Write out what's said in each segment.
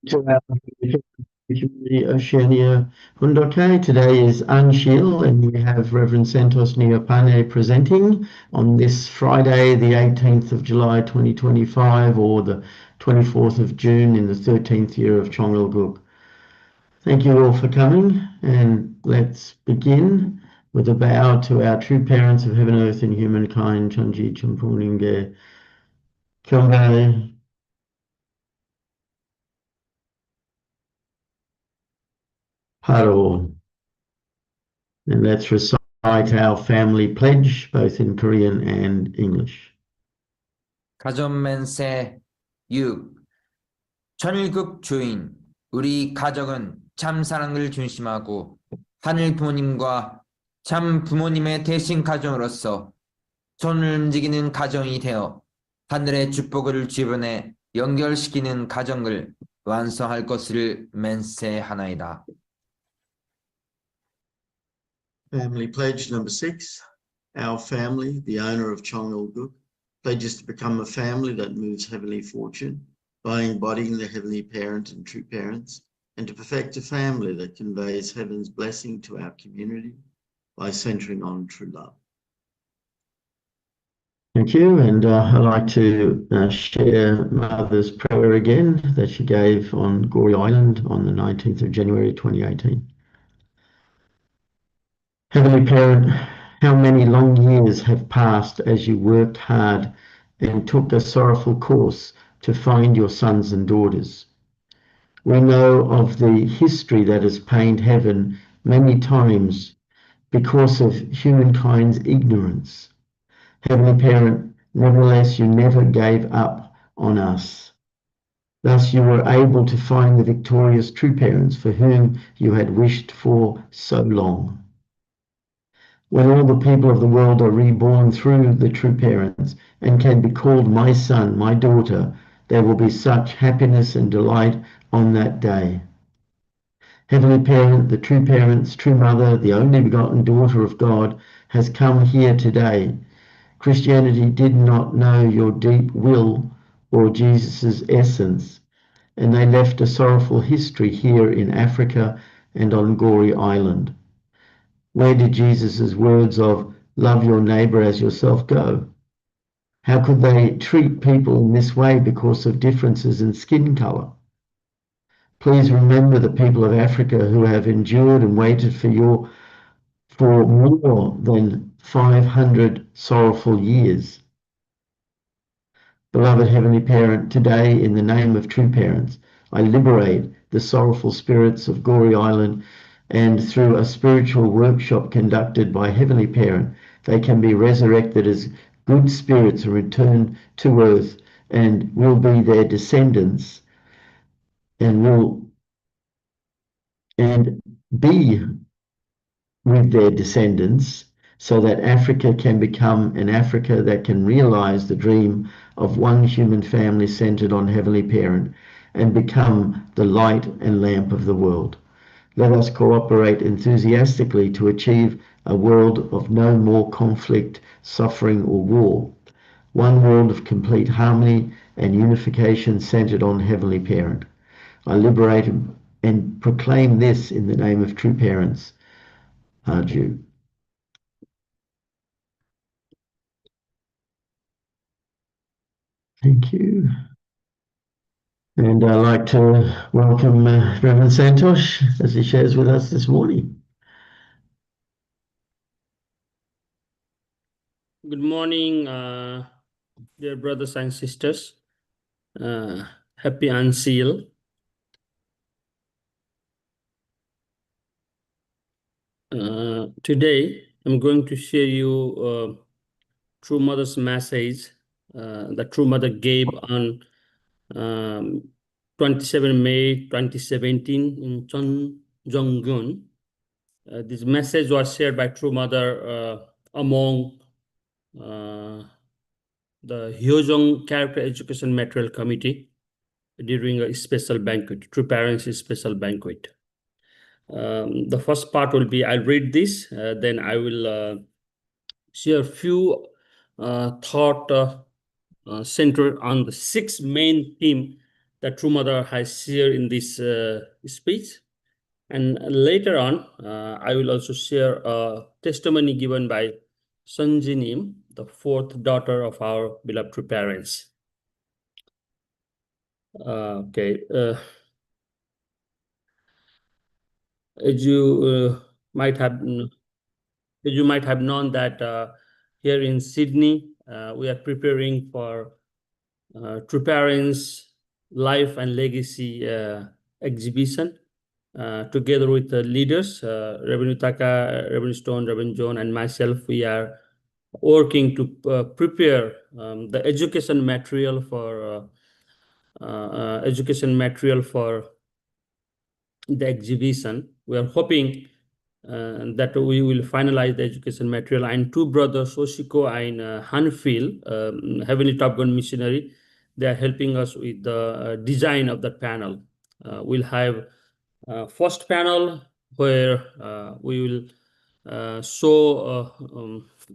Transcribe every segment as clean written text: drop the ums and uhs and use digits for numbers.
To our community, Oceania Hundoke. Today is Ahn Shi Il, and we have Rev Santosh Neupane presenting on this Friday, the 18th of July 2025, or the 24th of June in the 13th year of Chong Il Guk. Thank you all for coming, and let's begin with a bow to our true parents of heaven, earth, and humankind, Chunji Champuninge Kyongai. Paro. And let's recite our family pledge, both in Korean and English. 가전맨세 6. 천일국 주인, 우리 가족은 참 사랑을 중심하고 하늘 부모님과 참 부모님의 대신 가정으로서 손을 움직이는 가정이 되어 하늘의 축복을 주변에 연결시키는 가정을 완성할 것을 맹세하나이다. Family pledge number 6. Our family, the owner of Chong Il Guk, pledges to become a family that moves heavenly fortune by embodying the heavenly parent and true parents, and to perfect a family that conveys heaven's blessing to our community by centering on true love. Thank you, and I'd like to share Mother's prayer again that she gave on Gory Island on the 19th of January 2018. Heavenly Parent, how many long years have passed as you worked hard and took a sorrowful course to find your sons and daughters. We know of the history that has pained heaven many times because of humankind's ignorance. Heavenly Parent, nevertheless, you never gave up on us. Thus, you were able to find the victorious true parents for whom you had wished for so long. When all the people of the world are reborn through the true parents and can be called my son, my daughter, there will be such happiness and delight on that day. Heavenly Parent, the true parents, true mother, the only begotten daughter of God, has come here today. Christianity did not know your deep will or Jesus' essence, and they left a sorrowful history here in Africa and on Gory Island. Where did Jesus' words of love your neighbor as yourself go? How could they treat people in this way because of differences in skin color? Please remember the people of Africa who have endured and waited for more than 500 sorrowful years. Beloved Heavenly Parent, today in the name of true parents, I liberate the sorrowful spirits of Gory Island, and through a spiritual workshop conducted by Heavenly Parent, they can be resurrected as good spirits and return to earth and will be their descendants and be with their descendants so that Africa can become an Africa that can realize the dream of one human family centered on Heavenly Parent and become the light and lamp of the world. Let us cooperate enthusiastically to achieve a world of no more conflict, suffering, or war. One world of complete harmony and unification centered on Heavenly Parent. I liberate and proclaim this in the name of true parents. Arju. Thank you. And I'd like to welcome Rev Santosh as he shares with us this morning. Good morning, dear brothers and sisters. Happy Ahn Shi Il. Today, I'm going to share you True Mother's message that True Mother gave on 27 May 2017 in Cheonggyeong. This message was shared by True Mother among the Hyeojong Character Education Material Committee during a special banquet, True Parents special banquet. The first part will be, I'll read this, then I will share a few thought centered on the 6 main themes that True Mother has shared in this speech. And later on, I will also share a testimony given by Sanjinim, the fourth daughter of our beloved true parents. Okay. As you might have known that here in Sydney, we are preparing for True Parents Life and Legacy exhibition together with the leaders, Reverend Utaka, Reverend Stone, Reverend John, and myself. We are working to prepare the education material for the exhibition. We are hoping that we will finalize the education material, and two brothers, Oshiko and Ahn Shi Il, Heavenly Top Gun Missionary, they are helping us with the design of that panel. We'll have first panel where we will show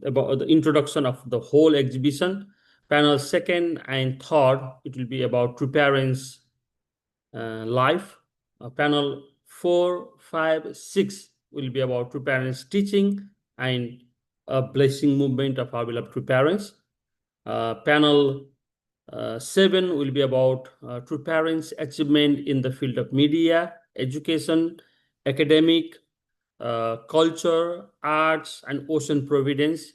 about the introduction of the whole exhibition. Panel second and third, it will be about True Parents life. Panel 4, 5, 6 will be about True Parents teaching and a blessing movement of our beloved True Parents. Panel 7 will be about True Parents achievement in the field of media, education, academic, culture, arts, and ocean providence.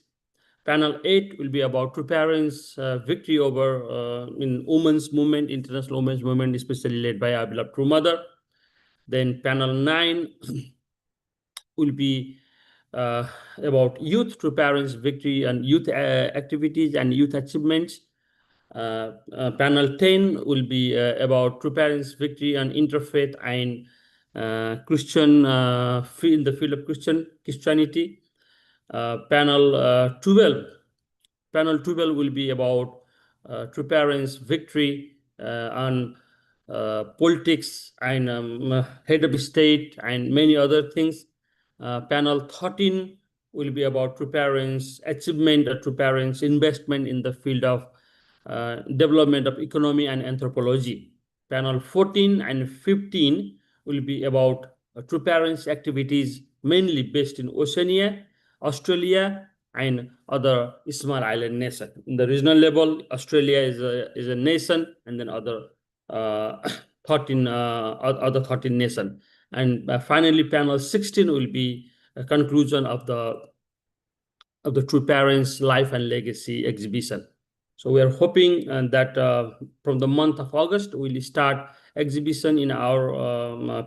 Panel 8 will be about True Parents victory over in women's movement, international women's movement, especially led by our beloved True Mother. Then panel 9 will be about youth True Parents victory and youth activities and youth achievements. Panel 10 will be about True Parents victory and interfaith and Christian in the field of Christianity. Panel 12 will be about True Parents victory on politics and head of state and many other things. Panel 13 will be about True Parents achievement or True Parents investment in the field of development of economy and anthropology. Panel 14 and 15 will be about True Parents activities mainly based in Oceania, Australia, and other small island nations. In the regional level, Australia is a nation, and then other 13 nations. And finally, panel 16 will be a conclusion of the True Parents Life and Legacy exhibition. So we are hoping that from the month of August, we'll start exhibition in our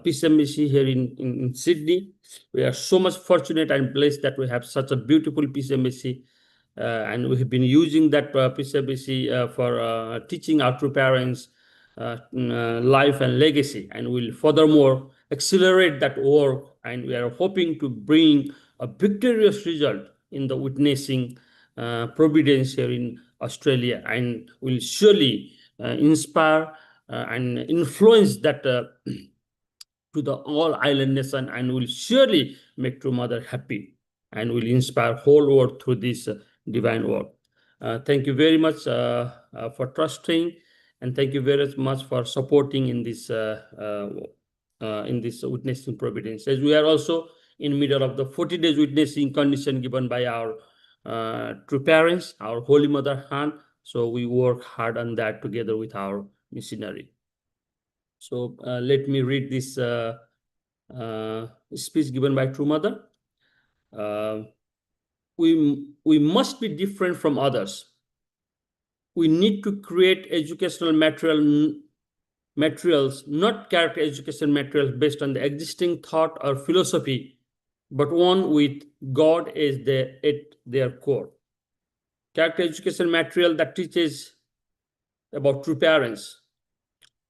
PCMBC here in Sydney. We are so much fortunate and blessed that we have such a beautiful PCMBC, and we have been using that PCMBC for teaching our True Parents life and legacy, and we'll furthermore accelerate that work, and we are hoping to bring a victorious result in the witnessing providence here in Australia, and will surely inspire and influence that to the all island nation, and will surely make True Mother happy, and will inspire whole world through this divine work. Thank you very much for trusting, and thank you very much for supporting in this witnessing providence. As we are also in middle of the 40 days witnessing condition given by our True Parents, our Holy Mother Han. So we work hard on that together with our missionary. So let me read this speech given by True Mother. We must be different from others. We need to create educational materials, not character education materials based on the existing thought or philosophy, but one with God as at their core. Character education material that teaches about True Parents,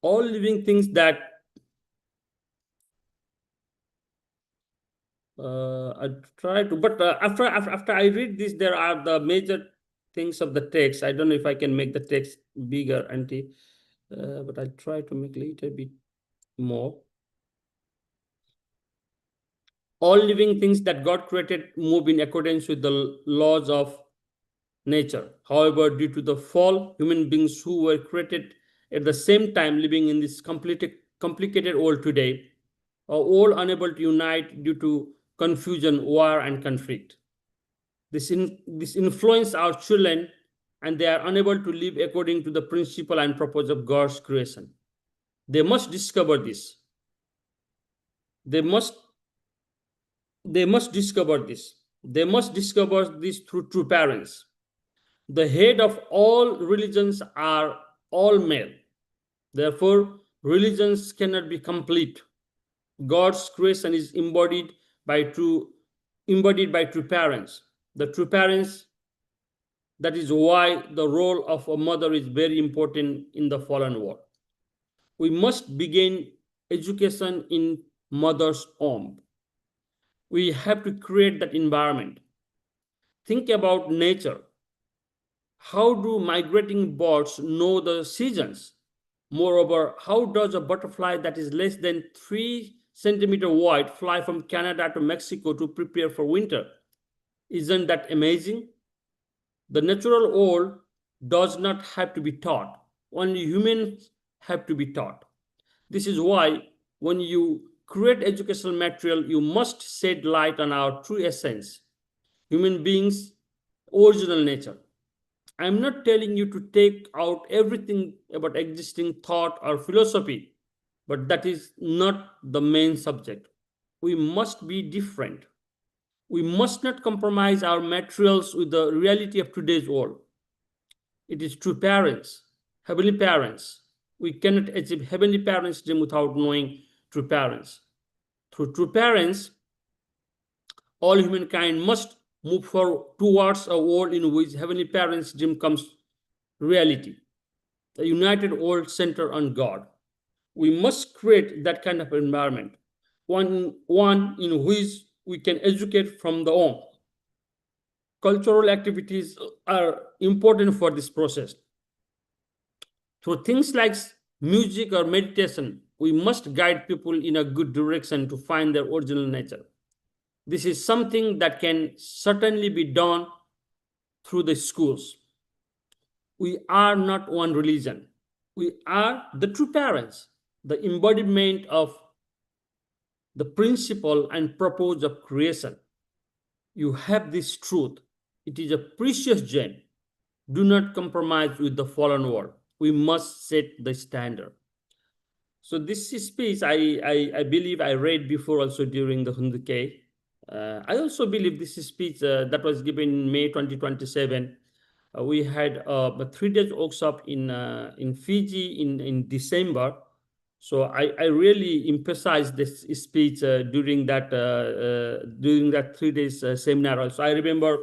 all living things that I try to, but after I read this, there are the major things of the text. I don't know if I can make the text bigger, Auntie, but I'll try to make a little bit more. All living things that God created move in accordance with the laws of nature. However, due to the fall, human beings who were created At the same time, living in this complicated world today, are all unable to unite due to confusion, war, and conflict. This influences our children, and they are unable to live according to the principle and purpose of God's creation. They must discover this. They must discover this. They must discover this through true parents. The head of all religions are all male. Therefore, religions cannot be complete. God's creation is embodied by true parents. The true parents, that is why the role of a mother is very important in the fallen world. We must begin education in mother's home. We have to create that environment. Think about nature. How do migrating birds know the seasons? Moreover, how does a butterfly that is less than 3 centimeters wide fly from Canada to Mexico to prepare for winter? Isn't that amazing? The natural world does not have to be taught. Only humans have to be taught. This is why when you create educational material, you must shed light on our true essence, human beings' original nature. I'm not telling you to take out everything about existing thought or philosophy, but that is not the main subject. We must be different. We must not compromise our materials with the reality of today's world. It is true parents, heavenly parents. We cannot achieve heavenly parents' dream without knowing true parents. Through true parents, all humankind must move towards a world in which heavenly parents' dream comes reality, a united world centered on God. We must create that kind of environment, one in which we can educate from the home. Cultural activities are important for this process. Through things like music or meditation, we must guide people in a good direction to find their original nature. This is something that can certainly be done through the schools. We are not one religion. We are the true parents, the embodiment of the principle and purpose of creation. You have this truth. It is a precious gem. Do not compromise with the fallen world. We must set the standard. So this speech, I believe I read before also during the Hunduke. I also believe this speech that was given in May 2027. We had a 3 days workshop in Fiji in December. So I really emphasized this speech during that 3 days seminar. Also, I remember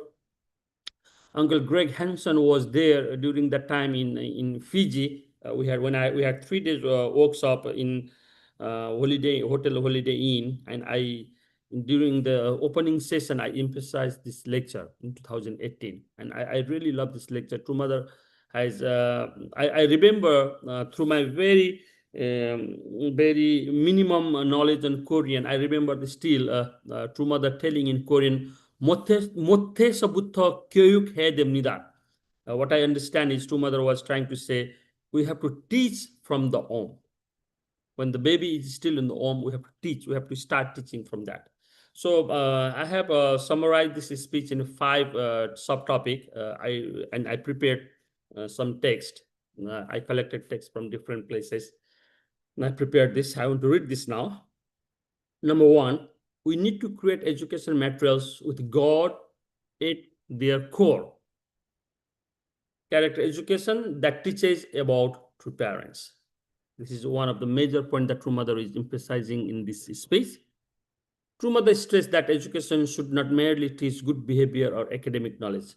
Uncle Greg Hansen was there during that time in Fiji. We had 3 days workshop in Hotel Holiday Inn, and during the opening session I emphasized this lecture in 2018, and I really love this lecture. True Mother has I remember through my very minimum knowledge on Korean, I remember still True Mother telling in Korean, "모태서부터 교육해야 됩니다." What I understand is True Mother was trying to say we have to teach from the home. When the baby is still in the home, we have to teach. We have to start teaching from that. So I have summarized this speech in 5 subtopics. I prepared some text. I collected text from different places. And I prepared this. I want to read this now. Number 1, we need to create education materials with God at their core. Character education that teaches about true parents. This is one of the major points that True Mother is emphasizing in this space. True Mother stressed that education should not merely teach good behavior or academic knowledge,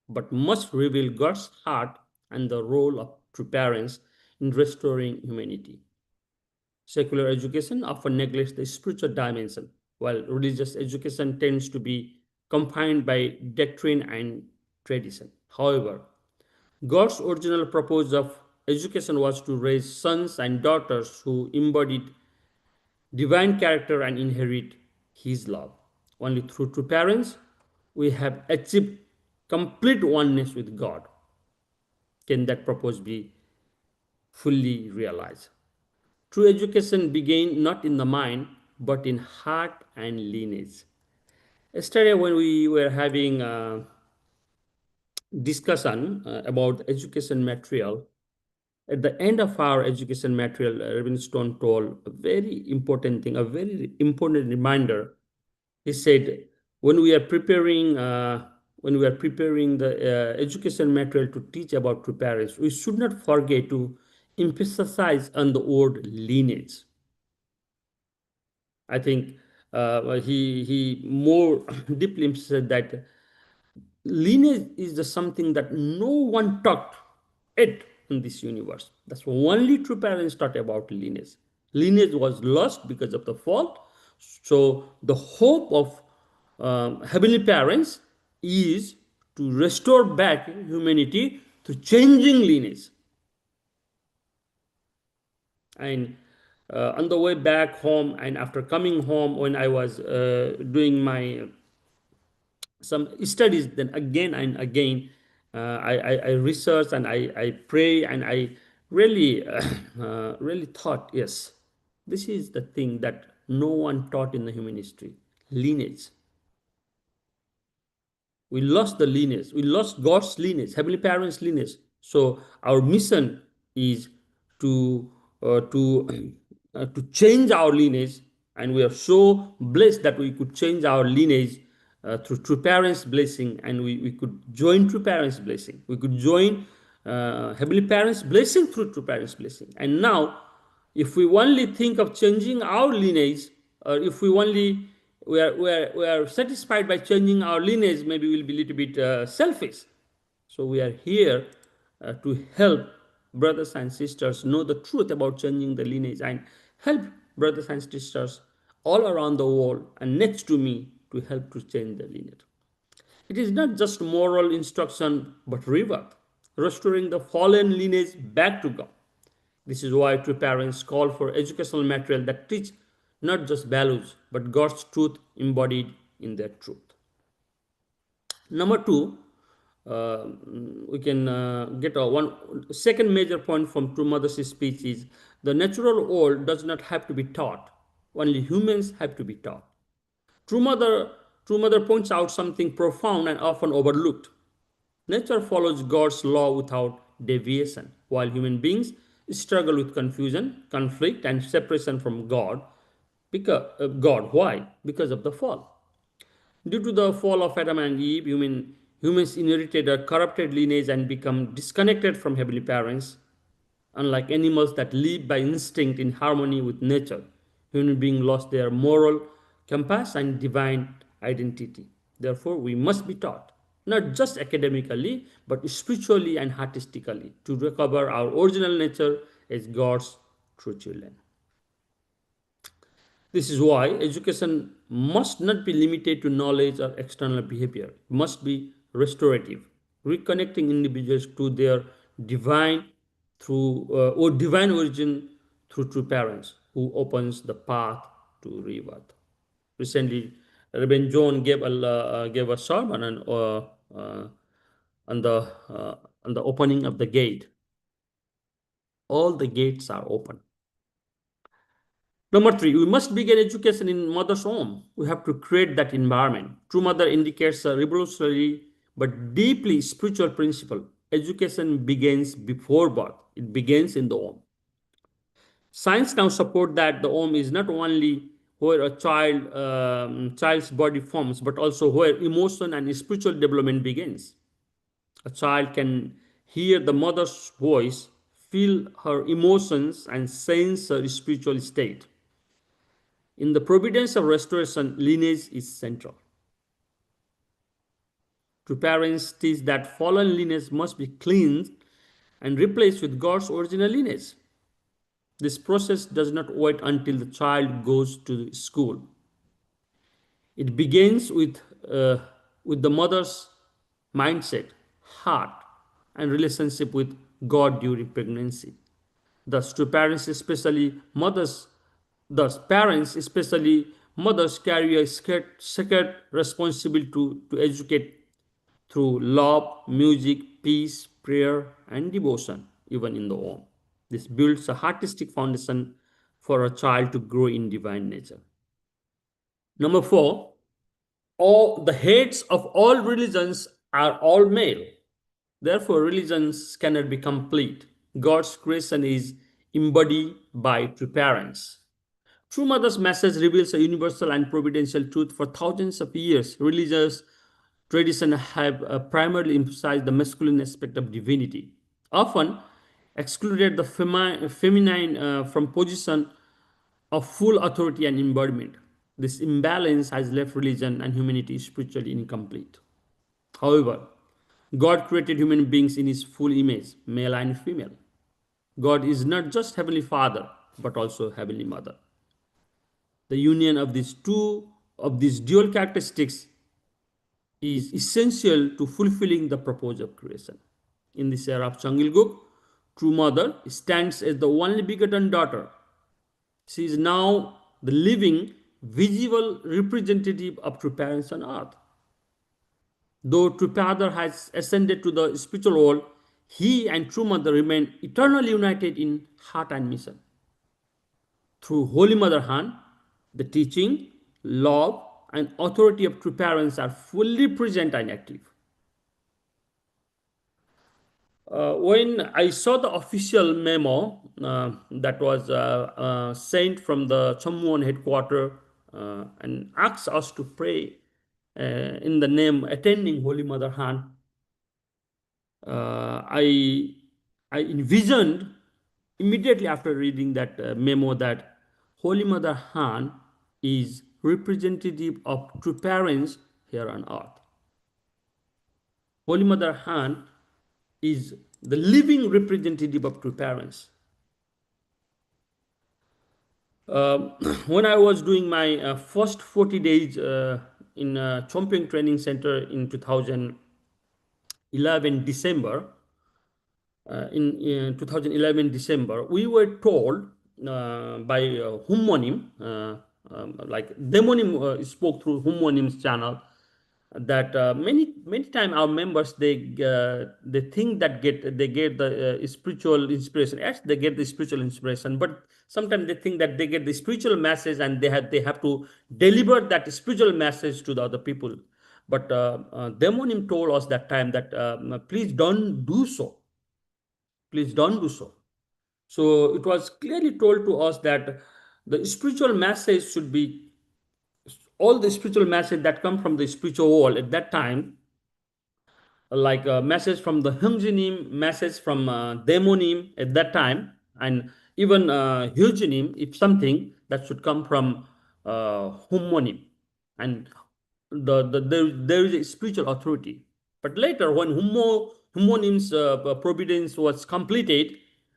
but must reveal God's heart and the role of true parents in restoring humanity. Secular education often neglects the spiritual dimension, while religious education tends to be confined by doctrine and tradition. However, God's original purpose of education was to raise sons and daughters who embodied divine character and inherit His love. Only through true parents, we have achieved complete oneness with God. Can that purpose be fully realized. True education begins not in the mind, but in heart and lineage. Yesterday, when we were having a discussion about education material, at the end of our education material, Rev Stone told a very important thing, a very important reminder. He said, when we are preparing the education material to teach about true parents, we should not forget to emphasize on the word lineage. I think he more deeply emphasized that lineage is the something that no one taught it in this universe. That's only true parents taught about lineage. Lineage was lost because of the fall. So the hope of heavenly parents is to restore back humanity to changing lineage. And on the way back home and after coming home, when I was doing my some studies, then again and again I research and I pray, and I really really thought, yes, this is the thing that no one taught in the human history: lineage. We lost the lineage. We lost God's lineage, Heavenly Parents' lineage. So our mission is to to change our lineage, and we are so blessed that we could change our lineage through True Parents' blessing, and we could join True Parents' blessing. We could join Heavenly Parents' blessing through True Parents' blessing. And now, if we only think of changing our lineage, or if we only we are satisfied by changing our lineage, maybe we'll be a little bit selfish. So we are here to help brothers and sisters know the truth about changing the lineage, and help brothers and sisters all around the world and next to me to help to change the lineage. It is not just moral instruction, but rebirth, restoring the fallen lineage back to God. This is why true parents call for educational material that teach not just values, but God's truth embodied in their truth. Number two, we can get a one second major point from True Mother's speech is the natural world does not have to be taught. Only humans have to be taught. True Mother, True Mother points out something profound and often overlooked. Nature follows God's law without deviation, while human beings struggle with confusion, conflict, and separation from God. God, why? Because of the fall. Due to the fall of Adam and Eve, humans inherited a corrupted lineage and become disconnected from heavenly parents. Unlike animals that live by instinct in harmony with nature, human beings lost their moral compass and divine identity. Therefore, we must be taught, not just academically, but spiritually and artistically, to recover our original nature as God's true children. This is why education must not be limited to knowledge or external behavior. It must be restorative, reconnecting individuals to their divine or divine origin through true parents, who opens the path to rebirth. Recently, Reverend John gave a sermon uh, on the on the opening of the gate. All the gates are open. Number three, we must begin education in mother's home. We have to create that environment. True mother indicates a revolutionary but deeply spiritual principle. Education begins before birth. It begins in the home. Science now support that the home is not only where a child's body forms, but also where emotion and spiritual development begins. A child can hear the mother's voice, feel her emotions, and sense her spiritual state. In the providence of restoration, lineage is central. True parents teach that fallen lineage must be cleansed and replaced with God's original lineage. This process does not wait until the child goes to school. It begins with the mother's mindset, heart, and relationship with God during pregnancy. Thus, to parents, especially mothers, thus parents, especially mothers, carry a sacred responsibility to educate through love, music, peace, prayer, and devotion, even in the home. This builds a artistic foundation for a child to grow in divine nature. Number 4, all the heads of all religions are all male. Therefore, religions cannot be complete. God's creation is embodied by true parents. True Mother's message reveals a universal and providential truth. For thousands of years, religious traditions have primarily emphasized the masculine aspect of divinity, often excluded the feminine from position of full authority and embodiment. This imbalance has left religion and humanity spiritually incomplete. However, God created human beings in his full image, male and female. God is not just Heavenly Father, but also Heavenly Mother. The union of these dual characteristics is essential to fulfilling the purpose of creation. In this era of Changilguk, True Mother stands as the only begotten daughter. She is now the living, visible representative of true parents on earth. Though True Father has ascended to the spiritual world, he and True Mother remain eternally united in heart and mission. Through Holy Mother Han, the teaching, love, and authority of true parents are fully present and active. When I saw the official memo that was sent from the Chammuon headquarters and asked us to pray in the name attending Holy Mother Han, I envisioned immediately after reading that memo that Holy Mother Han is representative of true parents here on earth. Holy Mother Han is the living representative of true parents. When I was doing my first 40 days in Chomping Training Center in 2011 December, in 2011 December, we were told by Hummonim, like Demonim spoke through Hummonim's channel, that many times our members they think that they get the spiritual inspiration. Yes, they get the spiritual inspiration, but sometimes they think that they get the spiritual message and they have to deliver that spiritual message to the other people. But Demonim told us that time that please don't do so. Please don't do so. So it was clearly told to us that the spiritual message should be all the spiritual message that come from the spiritual world at that time, like a message from the Hungjinim, message from Demonim at that time, and even Hyujinim, if something that should come from Hummonim. And there is a spiritual authority. But later, when Hummonim's providence was completed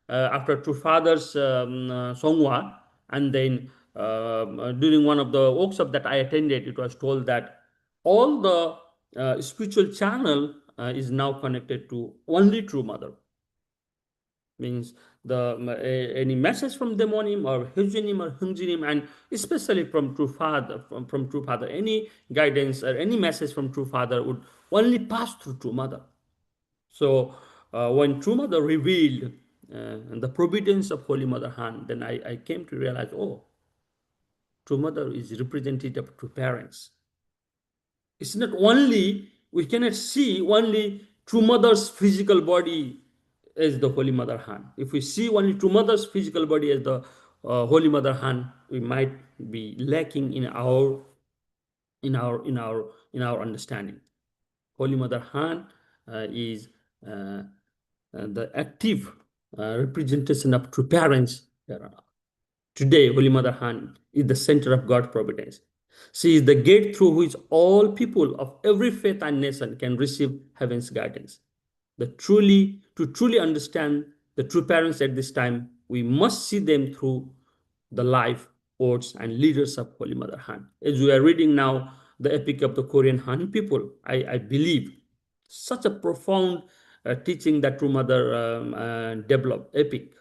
after True Father's Songwa, and then during one of the workshops that I attended, it was told that all the spiritual channel is now connected to only True Mother. Means any message from Demonim or Hyujinim or Hungjinim, and especially from True Father, from True Father, any guidance or any message from True Father would only pass through True Mother. So when True Mother revealed the providence of Holy Mother Han, then I came to realize, oh, True Mother is representative of true parents. It's not only, we cannot see only True Mother's physical body as the Holy Mother Han. If we see only True Mother's physical body as the Holy Mother Han, we might be lacking in our understanding. Holy Mother Han is the active representation of true parents. Today, Holy Mother Han is the center of God's providence. She is the gate through which all people of every faith and nation can receive heaven's guidance. To truly understand the true parents at this time, we must see them through the life, words, and leaders of Holy Mother Han. As we are reading now the epic of the Korean Han people, I believe such a profound teaching that True Mother developed, epic.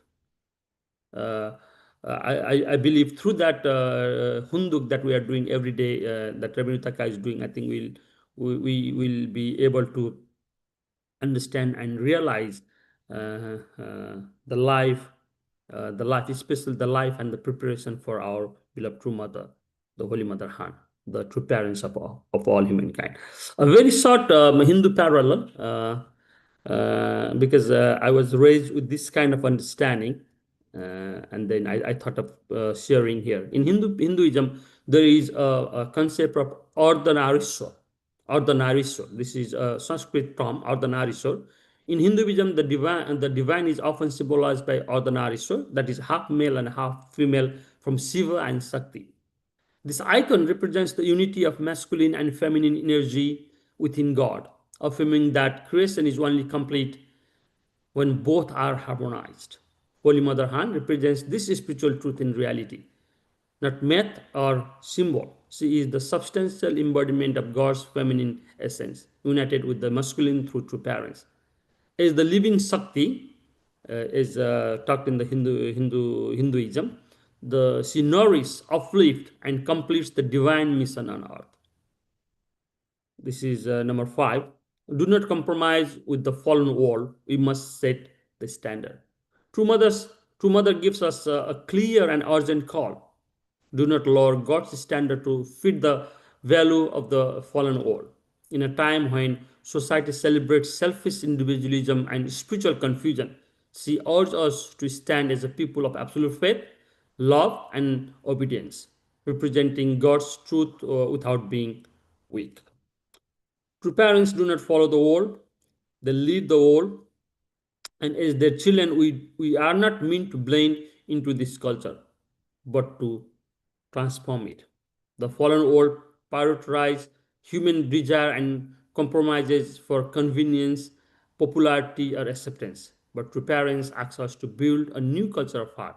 I believe through that hunduk that we are doing every day, that Rabbi Taka is doing, I think we will be able to understand and realize the life, the life, especially the life and the preparation for our beloved true mother, the Holy Mother Han, the true parents of all humankind. A very short Hindu parallel, because I was raised with this kind of understanding, and then I thought of sharing here. In Hinduism, there is a concept of Ardhanarishwar. Ardhanarishwar. This is a Sanskrit term, Ardhanarishwar. In Hinduism, the divine is often symbolized by Ardhanarishwar, that is half male and half female from Shiva and Shakti. This icon represents the unity of masculine and feminine energy within God, affirming that creation is only complete when both are harmonized. Holy Mother Han represents this spiritual truth in reality, not myth or symbol. She is the substantial embodiment of God's feminine essence, united with the masculine through true parents. As the living Shakti, is talked in the Hinduism, she nourishes, uplifts, and completes the divine mission on earth. This is number 5. Do not compromise with the fallen world. We must set the standard. True Mother gives us a clear and urgent call. Do not lower God's standard to fit the value of the fallen world. In a time when society celebrates selfish individualism and spiritual confusion, she urges us to stand as a people of absolute faith, love, and obedience, representing God's truth without being weak. True parents do not follow the world, they lead the world, and as their children, we are not meant to blend into this culture, but to transform it. The fallen world prioritizes human desire and compromises for convenience, popularity, or acceptance. But true parents ask us to build a new culture of heart,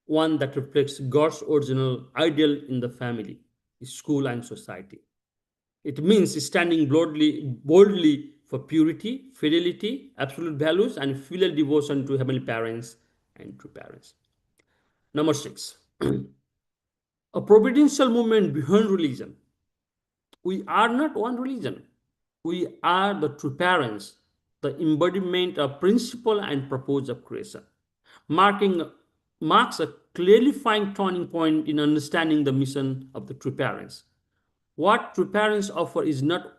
one that reflects God's original ideal in the family, school, and society. It means standing boldly for purity, fidelity, absolute values, and filial devotion to heavenly parents and true parents. Number 6, a providential movement beyond religion. We are not one religion. We are the true parents, the embodiment of principle and purpose of creation. Marks a clarifying turning point in understanding the mission of the true parents. What true parents offer is not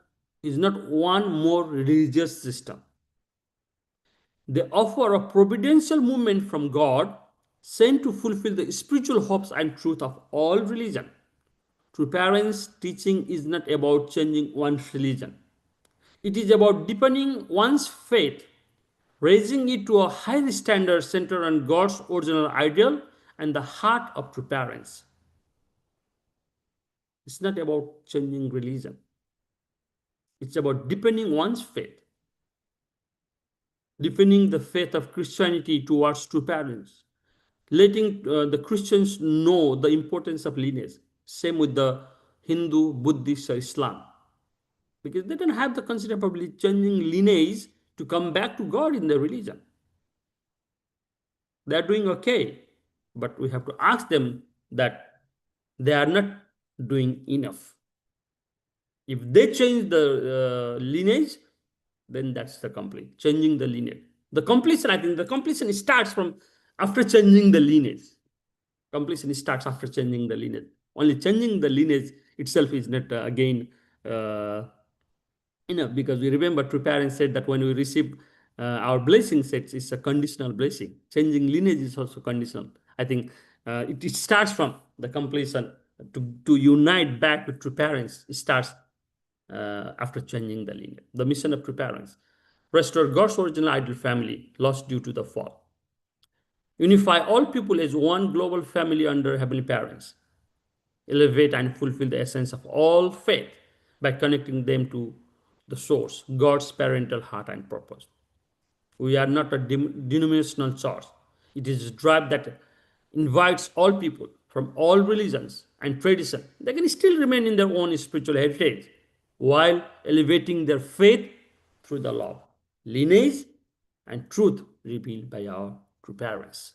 one more religious system. They offer a providential movement from God sent to fulfill the spiritual hopes and truth of all religion. True parents' teaching is not about changing one's religion. It is about deepening one's faith, raising it to a higher standard centered on God's original ideal and the heart of true parents. It's not about changing religion. It's about deepening one's faith, deepening the faith of Christianity towards true parents, letting the Christians know the importance of lineage. Same with the Hindu, Buddhist, or Islam. Because they don't have the concept of changing lineage to come back to God in their religion. They are doing okay, but we have to ask them that they are not doing enough. If they change the lineage, then that's the complete, changing the lineage. The completion, I think the completion starts from after changing the lineage. Completion starts after changing the lineage. Only changing the lineage itself is not again enough, because we remember true parents said that when we receive our blessing sets, it's a conditional blessing. Changing lineage is also conditional. I think it starts from the completion to unite back with true parents. It starts after changing the lineage. The mission of true parents: restore God's original ideal family lost due to the fall. Unify all people as one global family under heavenly parents. Elevate and fulfill the essence of all faith by connecting them to the source, God's parental heart and purpose. We are not a denominational church. It is a tribe that invites all people from all religions and traditions. They can still remain in their own spiritual heritage while elevating their faith through the love, lineage, and truth revealed by our true parents.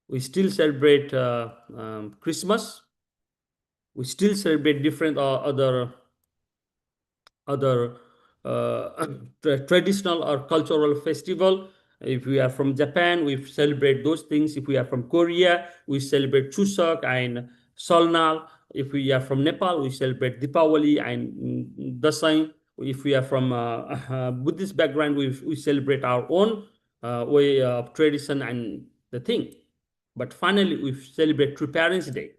We still celebrate Christmas. We still celebrate different other traditional or cultural festival If we are from Japan, we celebrate those things. If we are from Korea, we celebrate Chuseok and Solnal. If we are from Nepal, we celebrate Deepavali and Dasai. If we are from Buddhist background, we celebrate our own way of tradition and the thing. But finally, we celebrate True Parents' Day.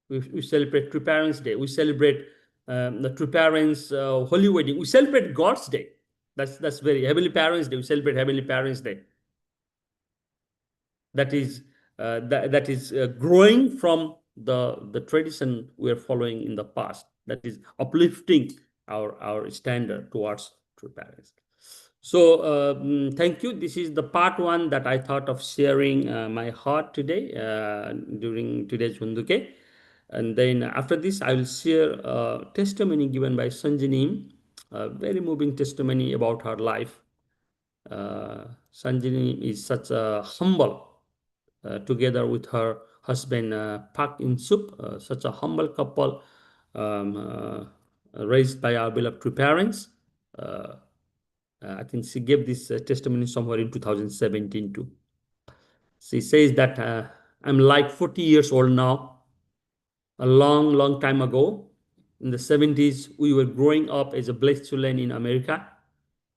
We celebrate True Parents' Day. We celebrate the True Parents' Holy Wedding. We celebrate God's Day. That's very Heavenly Parents' Day. We celebrate Heavenly Parents' Day. That is growing from the tradition we are following in the past. That is uplifting our standard towards true parents. So thank you. This is the part one that I thought of sharing my heart today during today's Hunduke. And then after this, I will share a testimony given by Sanjini, a very moving testimony about her life. Sanjini is such a humble, together with her husband Park In-sup, such a humble couple, raised by our beloved true parents. I think she gave this testimony somewhere in 2017 too. She says that I'm like 40 years old now. A long time ago, in the 70s, we were growing up as a blessed children in America,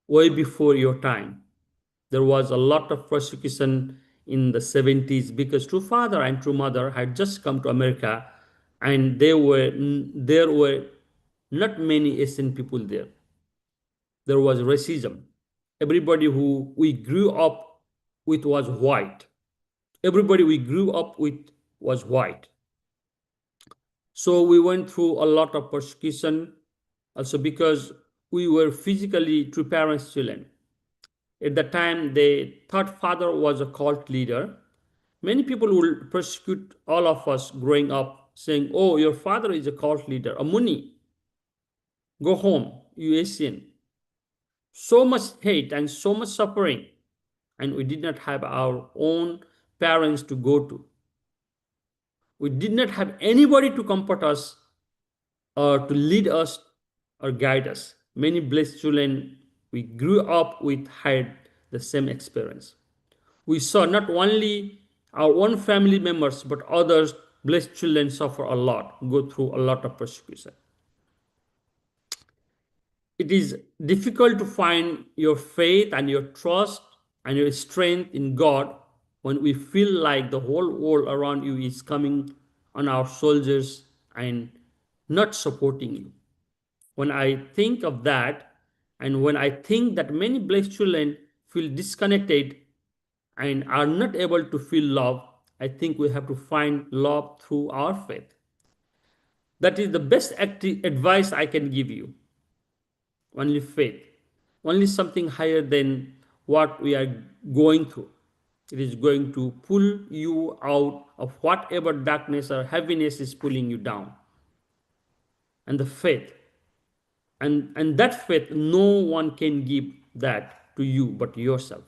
way before your time. There was a lot of persecution in the 70s because true father and true mother had just come to America, and there were not many Asian people there. There was racism. Everybody who we grew up with was white. Everybody we grew up with was white. So we went through a lot of persecution also because we were physically true parents' children. At the time, they thought father was a cult leader. Many people will persecute all of us growing up, saying, oh, your father is a cult leader, a Muni. Go home, you Asian. So much hate and so much suffering. And we did not have our own parents to go to. We did not have anybody to comfort us or to lead us or guide us. Many blessed children we grew up with had the same experience. We saw not only our own family members, but others, blessed children, suffer a lot, go through a lot of persecution. It is difficult to find your faith and your trust and your strength in God when we feel like the whole world around you is coming on our soldiers and not supporting you. When I think of that, and when I think that many blessed children feel disconnected and are not able to feel love, I think we have to find love through our faith. That is the best advice I can give you. Only faith, only something higher than what we are going through. It is going to pull you out of whatever darkness or heaviness is pulling you down. And the faith, and that faith, no one can give that to you but yourself.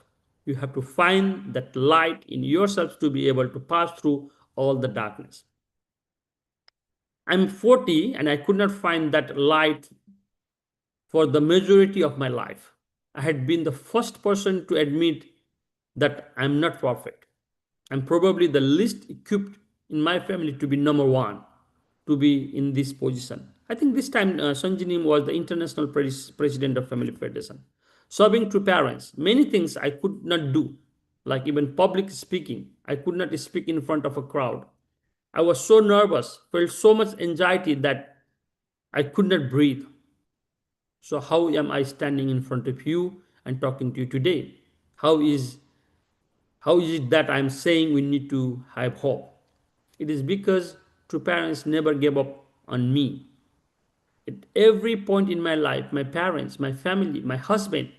You have to find that light in yourself to be able to pass through all the darkness. I'm 40 and I could not find that light for the majority of my life. I had been the first person to admit that I'm not perfect. I'm probably the least equipped in my family to be number one, to be in this position. I think this time Sanjini was the international president of Family Federation. Serving to parents, many things I could not do, like even public speaking. I could not speak in front of a crowd. I was so nervous, felt so much anxiety that I could not breathe. So how am I standing in front of you and talking to you today? How is it that I'm saying we need to have hope? It is because true parents never gave up on me. At every point in my life, my parents, my family, my husband,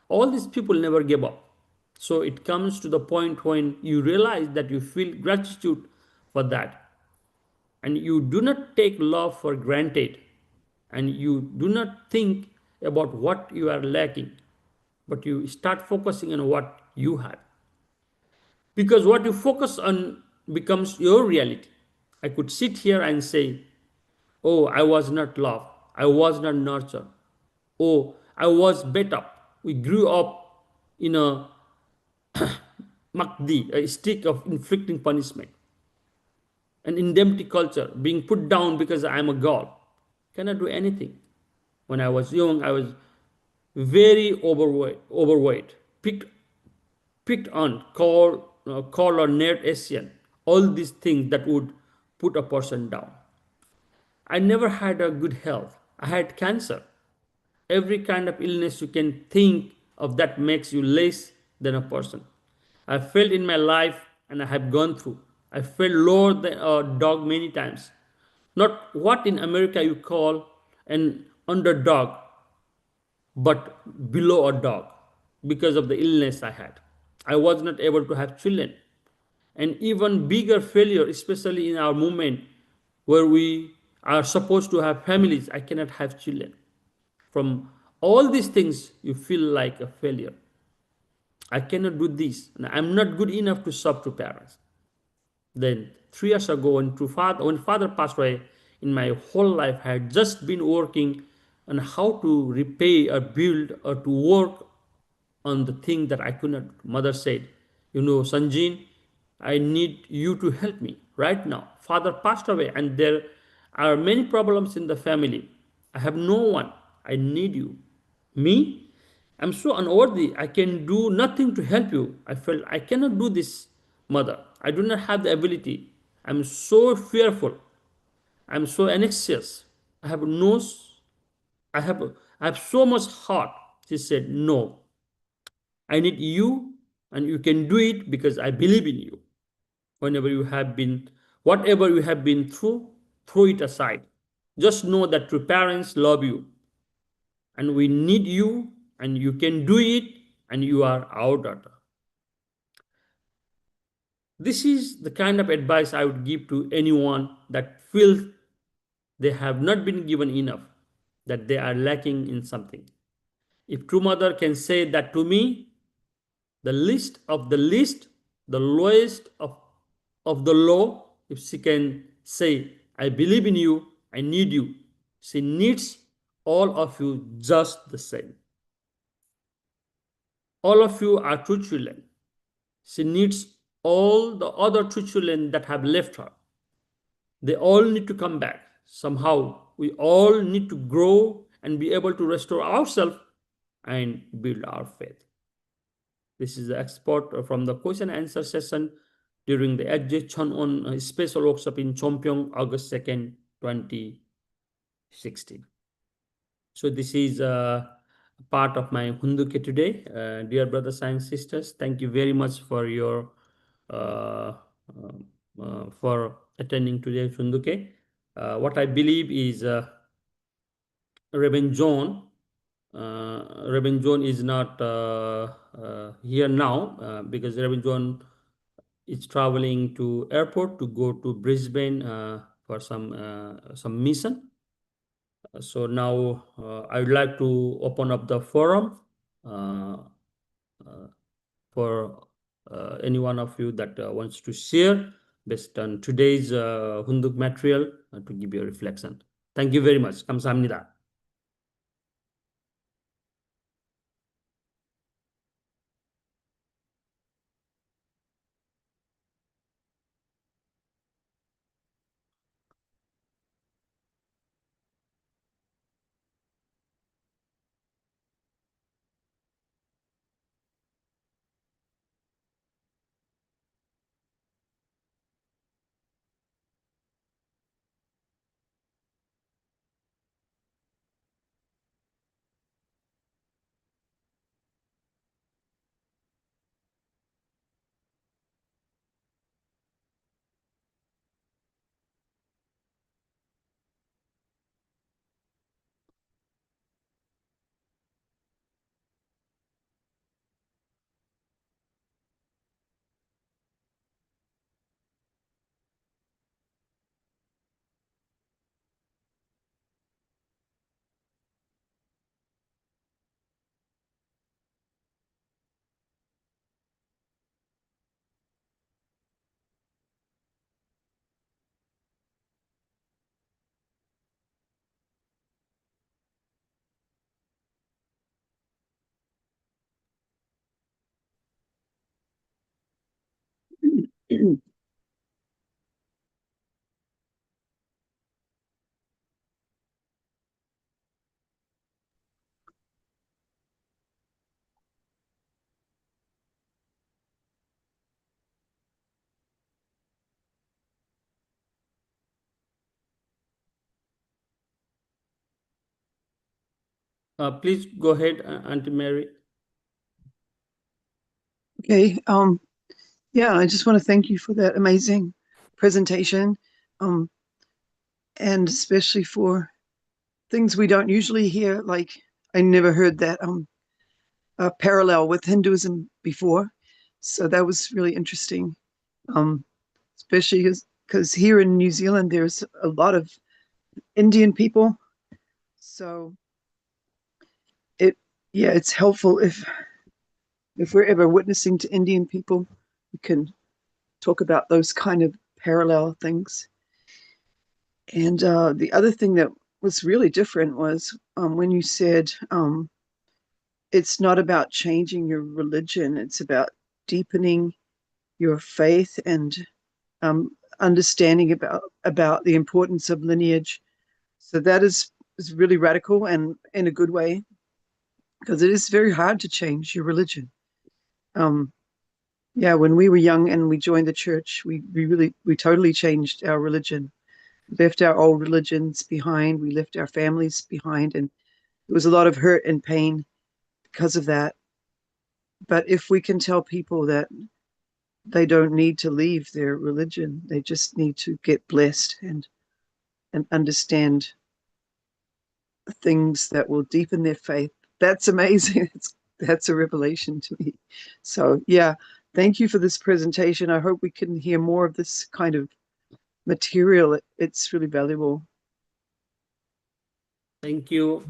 all these people never gave up. So it comes to the point when you realize that you feel gratitude for that. And you do not take love for granted. And you do not think about what you are lacking, but you start focusing on what you have. Because what you focus on becomes your reality. I could sit here and say, oh, I was not loved. I was not nurtured. Oh, I was beat up. We grew up in a makdi, a stick of inflicting punishment, an indemnity culture, being put down because I'm a girl. Cannot do anything. When I was young, I was very overweight, picked on, called or named Asian. All these things that would put a person down. I never had a good health. I had cancer. Every kind of illness you can think of that makes you less than a person. I failed in my life and I have gone through. I felt lower than a dog many times. Not what in America you call an underdog, but below a dog because of the illness I had. I was not able to have children. And even bigger failure, especially in our movement where we are supposed to have families, I cannot have children. From all these things, you feel like a failure. I cannot do this. And I'm not good enough to serve to parents. Then 3 years ago, when father passed away, in my whole life, I had just been working on how to repay or build or to work on the thing that I could not. Mother said, Sanjin, I need you to help me right now. Father passed away, and there are many problems in the family. I have no one. I need you. Me? I'm so unworthy. I can do nothing to help you. I felt I cannot do this, mother. I do not have the ability. I'm so fearful. I'm so anxious. I have no I have so much heart. She said, no, I need you, and you can do it because I believe in you. Whenever you have been, whatever you have been through, throw it aside. Just know that your parents love you, and we need you, and you can do it, and you are our daughter. This is the kind of advice I would give to anyone that feels they have not been given enough, that they are lacking in something. If true mother can say that to me, the least of the least, the lowest of the low, if she can say, I believe in you, I need you, she needs all of you just the same. All of you are true children. She needs all the other true children that have left her. They all need to come back. Somehow, we all need to grow and be able to restore ourselves and build our faith. This is the export from the question and answer session during the HJ Chunwon special workshop in Chongpyeong, August 2nd, 2016. So this is part of my Hunduke today. Dear brothers and sisters, thank you very much for your for attending today's Hunduke. What I believe is Reverend John. Reverend John is not here now because Reverend John is traveling to airport to go to Brisbane for some mission. So now I would like to open up the forum uh, uh, for any one of you that wants to share based on today's Hunduk material to give you a reflection. Thank you very much. 감사합니다. Please go ahead, Auntie Mary. Okay. Yeah, I just want to thank you for that amazing presentation, and especially for things we don't usually hear. Like, I never heard that parallel with Hinduism before, so that was really interesting. Especially because here in New Zealand there's a lot of Indian people, so it's helpful if we're ever witnessing to Indian people, we can talk about those kind of parallel things. And the other thing that was really different was when you said it's not about changing your religion, it's about deepening your faith and understanding about the importance of lineage. So that is really radical and in a good way, because it is very hard to change your religion. Yeah, when we were young and we joined the church, we totally changed our religion. We left our old religions behind. We left our families behind, and there was a lot of hurt and pain because of that. But if we can tell people that they don't need to leave their religion, they just need to get blessed and understand things that will deepen their faith, that's amazing. That's a revelation to me. So yeah, thank you for this presentation. I hope we can hear more of this kind of material. It's really valuable. Thank you.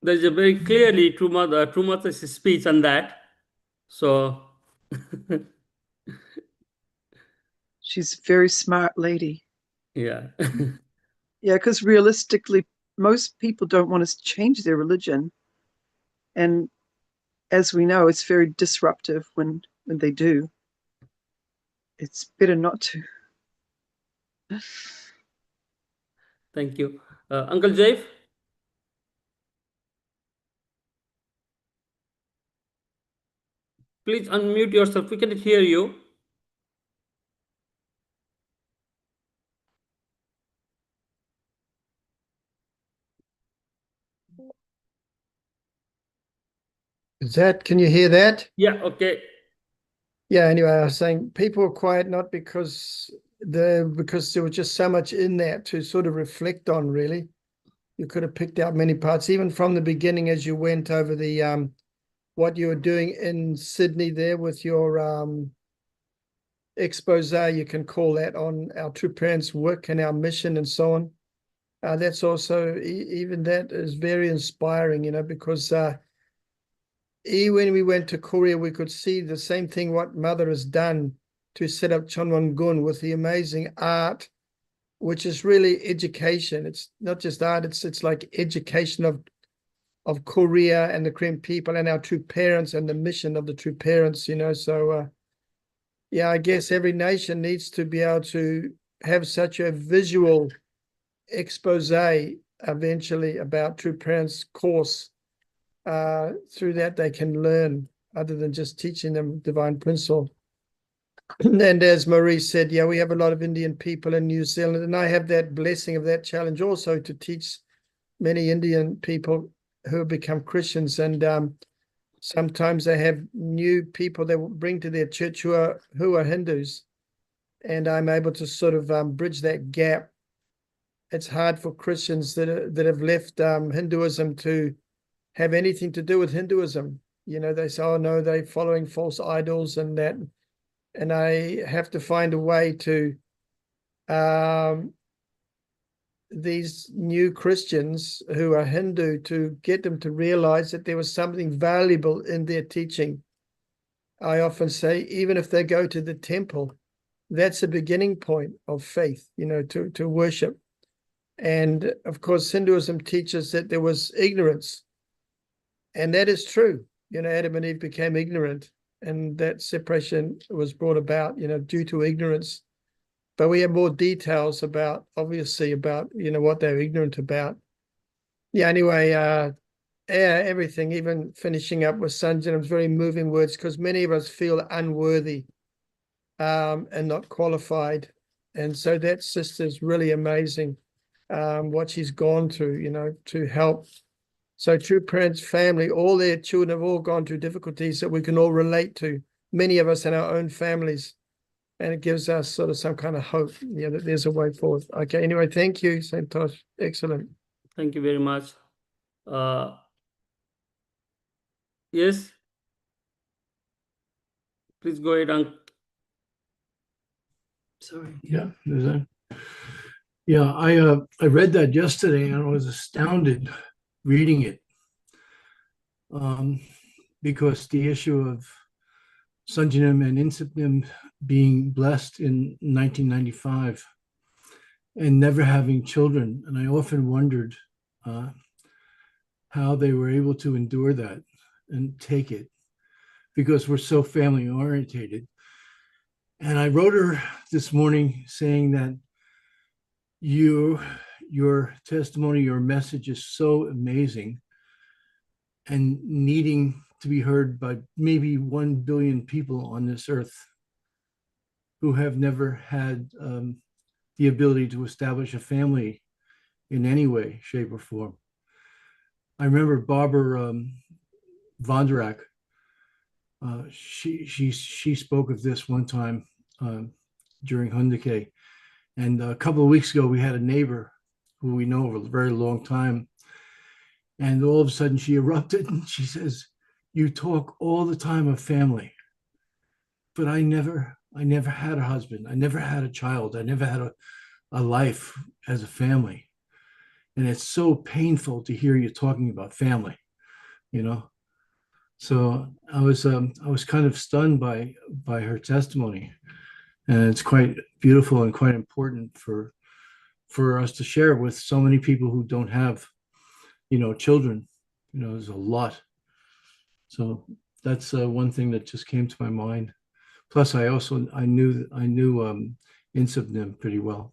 There's a very clearly True Mother's speech on that. So She's a very smart lady. yeah. Yeah, because realistically, most people don't want to change their religion. And as we know, it's very disruptive when they do. It's better not to. Thank you. Uncle Jeff? Please unmute yourself. We cannot hear you. Can you hear that? Yeah, okay. Yeah, anyway, I was saying people were quiet not because there was just so much in there to sort of reflect on, really. You could have picked out many parts, even from the beginning as you went over the what you were doing in Sydney there with your expose, you can call that, on our True Parents' work and our mission and so on. That's also, even that is very inspiring, because when we went to Korea, we could see the same thing what Mother has done to set up Chonwon-gun with the amazing art, which is really education. It's not just art, it's like education of Korea and the Korean people and our True Parents and the mission of the True Parents, So, yeah, I guess every nation needs to be able to have such a visual expose eventually about True Parents course. Through that they can learn, other than just teaching them divine principle. And as Marie said, yeah, we have a lot of Indian people in New Zealand, and I have that blessing of that challenge also to teach many Indian people who have become Christians, and sometimes they have new people they will bring to their church who are Hindus, and I'm able to sort of bridge that gap. It's hard for Christians that have left Hinduism to have anything to do with Hinduism. They say, oh no, they're following false idols and that. And I have to find a way to these new Christians who are Hindu, to get them to realize that there was something valuable in their teaching. I often say, even if they go to the temple, that's a beginning point of faith, to worship. And of course, Hinduism teaches that there was ignorance. And that is true. Adam and Eve became ignorant. and that separation was brought about, due to ignorance. But we have more details obviously about, what they're ignorant about. Yeah, anyway, everything, even finishing up with Sanjanam's very moving words, because many of us feel unworthy and not qualified. And so that sister's really amazing, what she's gone through, to help. So True Parents family, all their children have all gone through difficulties that we can all relate to, many of us in our own families. And it gives us sort of some kind of hope, that there's a way forward. Okay, anyway, thank you, Santosh. Excellent. Thank you very much. Yes, please go ahead, Uncle. Sorry. Yeah, I read that yesterday and I was astounded reading it, because the issue of Sanjanam and Insipnim being blessed in 1995 and never having children, and I often wondered how they were able to endure that and take it, because we're so family orientated. And I wrote her this morning saying that your testimony, your message is so amazing and needing to be heard by maybe 1 billion people on this earth who have never had the ability to establish a family in any way, shape, or form. I remember Barbara Vonderak. She spoke of this one time during Hundake. And a couple of weeks ago, we had a neighbor who we know over a very long time. And all of a sudden she erupted and she says, "You talk all the time of family, but I never had a husband. I never had a child. I never had a life as a family. And it's so painful to hear you talking about family, So I was kind of stunned by her testimony. And it's quite beautiful and quite important for us to share with so many people who don't have, children. There's a lot. So that's one thing that just came to my mind. Plus, I knew Insipnim pretty well,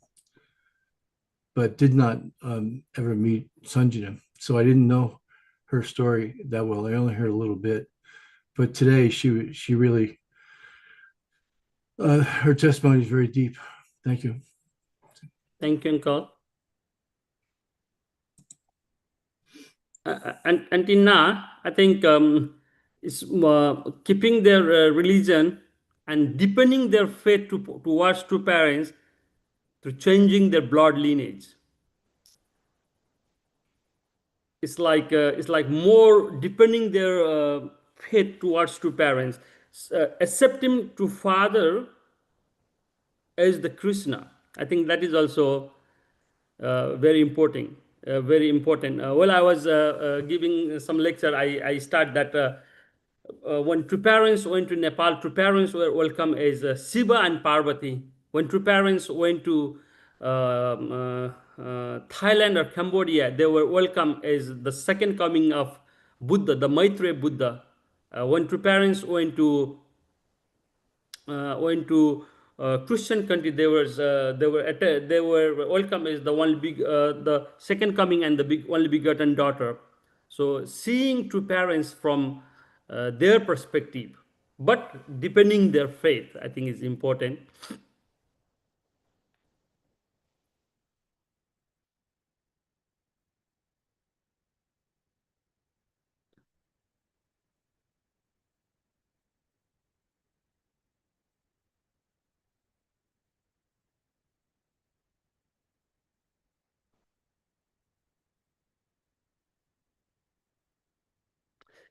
but did not ever meet Sanjanam. So I didn't know her story that well. I only heard a little bit. But today, she really, her testimony is very deep. Thank you. Thank you, Uncle. And Tina, I think is keeping their religion and deepening their faith towards True Parents through changing their blood lineage. It's like more deepening their faith towards True Parents, accepting to Father as the Krishna. I think that is also very important. Very important. While I was giving some lecture, I start that when True Parents went to Nepal, True Parents were welcome as Shiva and Parvati. When True Parents went to Thailand or Cambodia, they were welcome as the second coming of Buddha, the Maitreya Buddha. When True Parents went to Christian country, they were welcome as the second coming and the only begotten daughter. So seeing True Parents from their perspective, but deepening their faith, I think is important.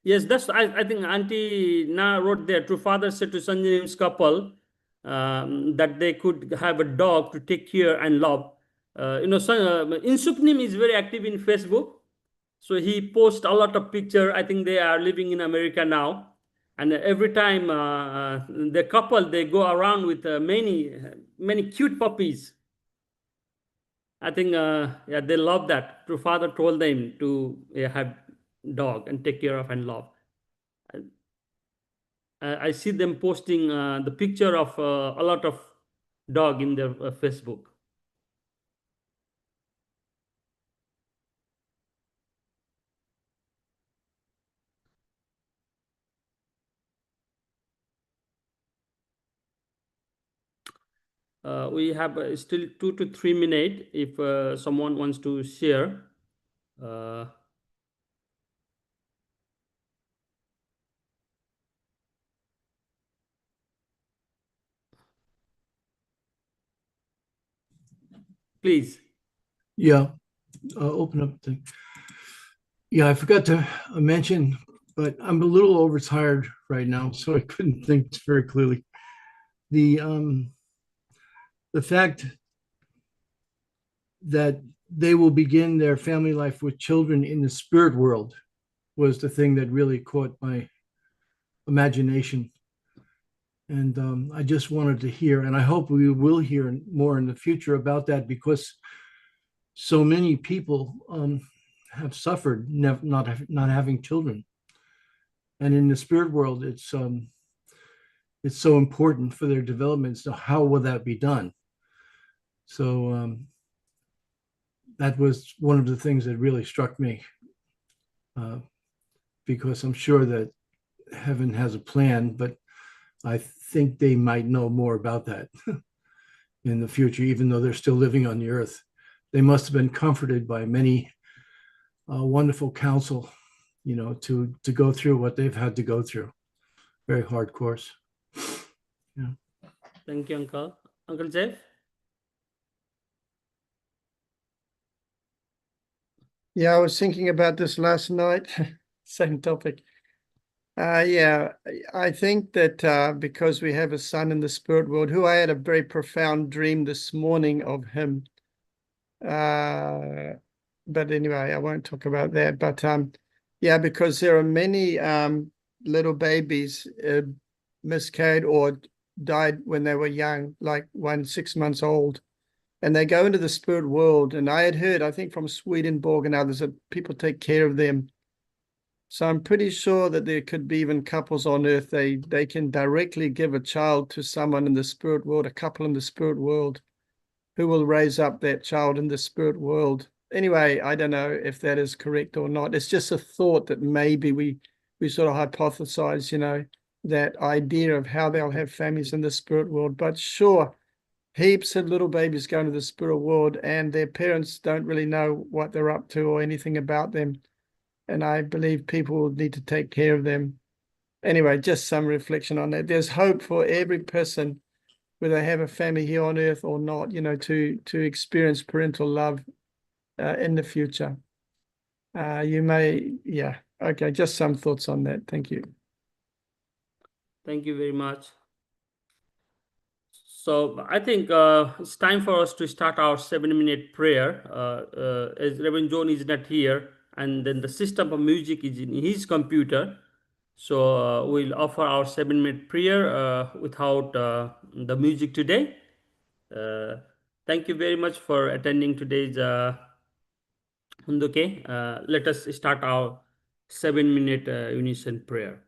Yes, that's I think Auntie Na wrote there. True Father said to Sanjanim's couple that they could have a dog to take care and love. Insupnim is very active in Facebook, so he posts a lot of picture. I think they are living in America now, and every time the couple they go around with many cute puppies. I think yeah, they love that. True Father told them to have dog and take care of and love. I see them posting the picture of a lot of dog in their Facebook. We have still 2 to 3 minutes if someone wants to share. Please. Yeah, open up the. Yeah, I forgot to mention, but I'm a little overtired right now, so I couldn't think very clearly. The fact that they will begin their family life with children in the spirit world was the thing that really caught my imagination. And I just wanted to hear, and I hope we will hear more in the future about that, because so many people have suffered not having children. And in the spirit world, it's so important for their development. So how will that be done? So that was one of the things that really struck me, because I'm sure that heaven has a plan, but I think they might know more about that in the future, even though they're still living on the earth. They must have been comforted by many wonderful counsel, to go through what they've had to go through. Very hard course. Yeah. Thank you, Uncle. Uncle Jeff? Yeah, I was thinking about this last night. Same topic. Yeah, I think that because we have a son in the spirit world, who I had a very profound dream this morning of him. But anyway, I won't talk about that. But yeah, because there are many little babies miscarried or died when they were young, like 6 months old. And they go into the spirit world. And I had heard, I think from Swedenborg and others, that people take care of them. So I'm pretty sure that there could be even couples on earth. They can directly give a child to someone in the spirit world, a couple in the spirit world, who will raise up that child in the spirit world. Anyway, I don't know if that is correct or not. It's just a thought that maybe we sort of hypothesize, that idea of how they'll have families in the spirit world. But sure, heaps of little babies go into the spirit world and their parents don't really know what they're up to or anything about them. And I believe people will need to take care of them. Anyway, just some reflection on that. There's hope for every person, whether they have a family here on earth or not, to experience parental love in the future. Okay, just some thoughts on that. Thank you. Thank you very much. So I think it's time for us to start our 7-minute prayer. As Reverend John is not here, and then the system of music is in his computer. So we'll offer our 7-minute prayer without the music today. Thank you very much for attending today's Hunduke. Let us start our 7-minute unison prayer.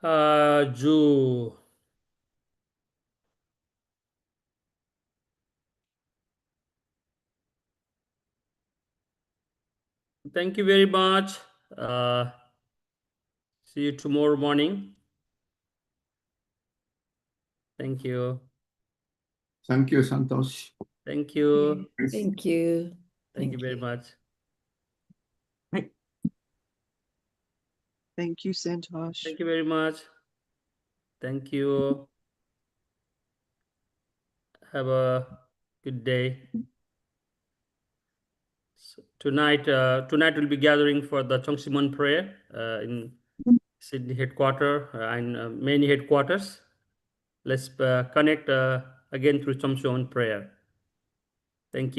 Ju. Thank you very much. See you tomorrow morning. Thank you. Thank you, Santosh. Thank you. Thank you. Thank you very much. Thank you, Santosh. Thank you very much. Thank you. Have a good day. So tonight we'll be gathering for the Chongsimon prayer in Sydney headquarters and many headquarters. Let's connect again through Chongsimon prayer. Thank you.